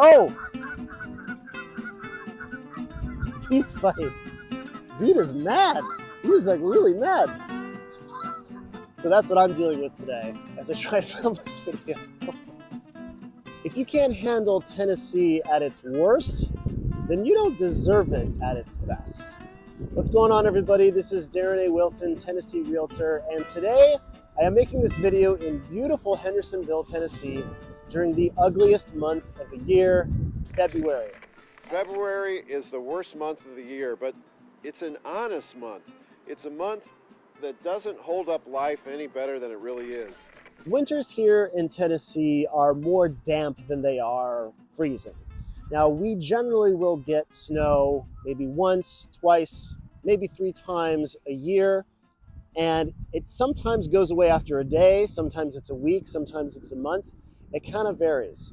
Oh, he's fighting. Dude is mad. He's like really mad. So that's what I'm dealing with today as I try to film this video. If you can't handle Tennessee at its worst, then you don't deserve it at its best. What's going on, everybody? This is Darren A. Wilson, Tennessee Realtor, and today I am making this video in beautiful Hendersonville, Tennessee during the ugliest month of the year, February. February is the worst month of the year, but it's an honest month. It's a month that doesn't hold up life any better than it really is. Winters here in Tennessee are more damp than they are freezing. Now, we generally will get snow maybe once, twice, maybe 3 times a year, and it sometimes goes away after a day, sometimes it's a week, sometimes it's a month. It kind of varies.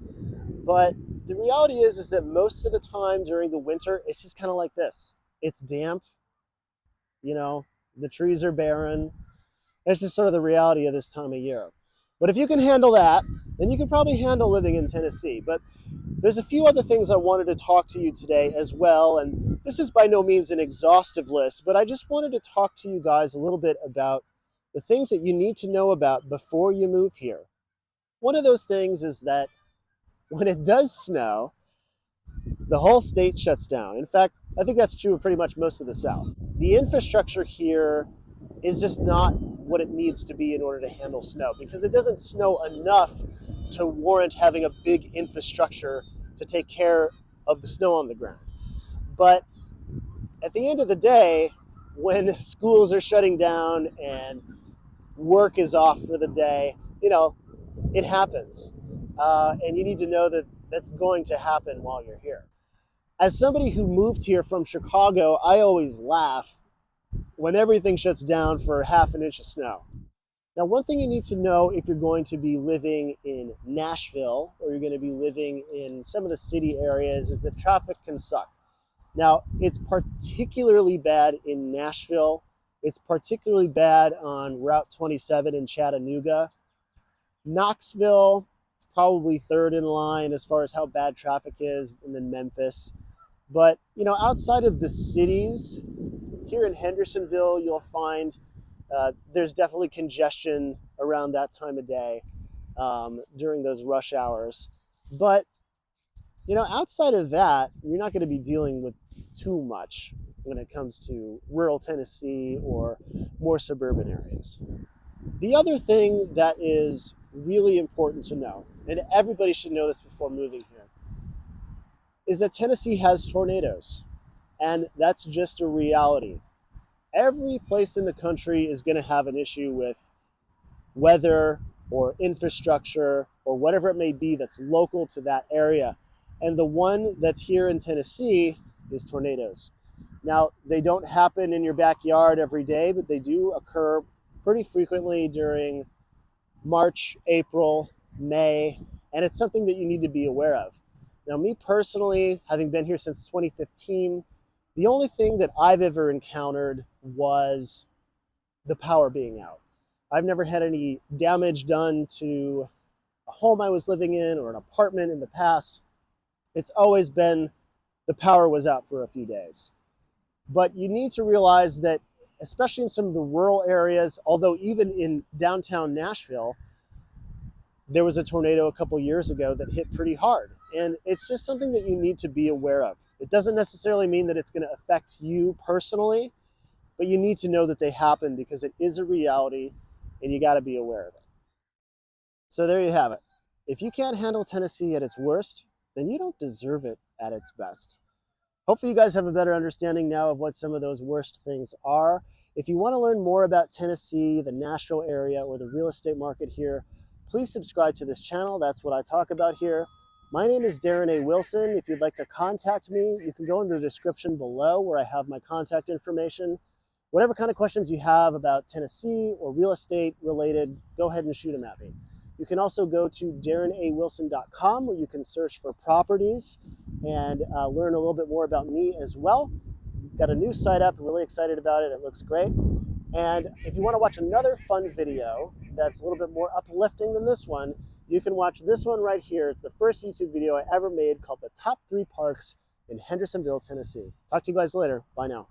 But the reality is that most of the time during the winter, it's just kind of like this. It's damp, you know, the trees are barren. It's just sort of the reality of this time of year. But if you can handle that, then you can probably handle living in Tennessee. But there's a few other things I wanted to talk to you today as well. And this is by no means an exhaustive list, but I just wanted to talk to you guys a little bit about the things that you need to know about before you move here. One of those things is that when it does snow, the whole state shuts down. In fact, I think that's true of pretty much most of the South. The infrastructure here is just not what it needs to be in order to handle snow, because it doesn't snow enough to warrant having a big infrastructure to take care of the snow on the ground. But at the end of the day, when schools are shutting down and work is off for the day, you know, it happens. And you need to know that that's going to happen while you're here. As somebody who moved here from Chicago, I always laugh when everything shuts down for half an inch of snow. Now, one thing you need to know if you're going to be living in Nashville or you're going to be living in some of the city areas is that traffic can suck. Now, it's particularly bad in Nashville. It's particularly bad on Route 27 in Chattanooga. Knoxville is probably third in line as far as how bad traffic is, and then Memphis. But, you know, outside of the cities, here in Hendersonville, you'll find there's definitely congestion around that time of day during those rush hours. But, you know, outside of that, you're not going to be dealing with too much when it comes to rural Tennessee or more suburban areas. The other thing that is really important to know, and everybody should know this before moving here, is that Tennessee has tornadoes. And that's just a reality. Every place in the country is going to have an issue with weather or infrastructure or whatever it may be that's local to that area. And the one that's here in Tennessee is tornadoes. Now, they don't happen in your backyard every day, but they do occur pretty frequently during March, April, May, and it's something that you need to be aware of. Now, me personally, having been here since 2015, the only thing that I've ever encountered was the power being out. I've never had any damage done to a home I was living in or an apartment in the past. It's always been the power was out for a few days. But you need to realize that, especially in some of the rural areas, although even in downtown Nashville, there was a tornado a couple years ago that hit pretty hard. And it's just something that you need to be aware of. It doesn't necessarily mean that it's going to affect you personally, but you need to know that they happen because it is a reality and you got to be aware of it. So there you have it. If you can't handle Tennessee at its worst, then you don't deserve it at its best. Hopefully you guys have a better understanding now of what some of those worst things are. If you want to learn more about Tennessee, the Nashville area, or the real estate market here, please subscribe to this channel. That's what I talk about here. My name is Darren A. Wilson. If you'd like to contact me, you can go in the description below where I have my contact information. Whatever kind of questions you have about Tennessee or real estate related, go ahead and shoot them at me. You can also go to darrenawilson.com where you can search for properties and learn a little bit more about me as well. Got a new site up, I'm really excited about it. It looks great. And if you want to watch another fun video that's a little bit more uplifting than this one, you can watch this one right here. It's the first YouTube video I ever made called the top 3 parks in Hendersonville, Tennessee. Talk to you guys later. Bye now.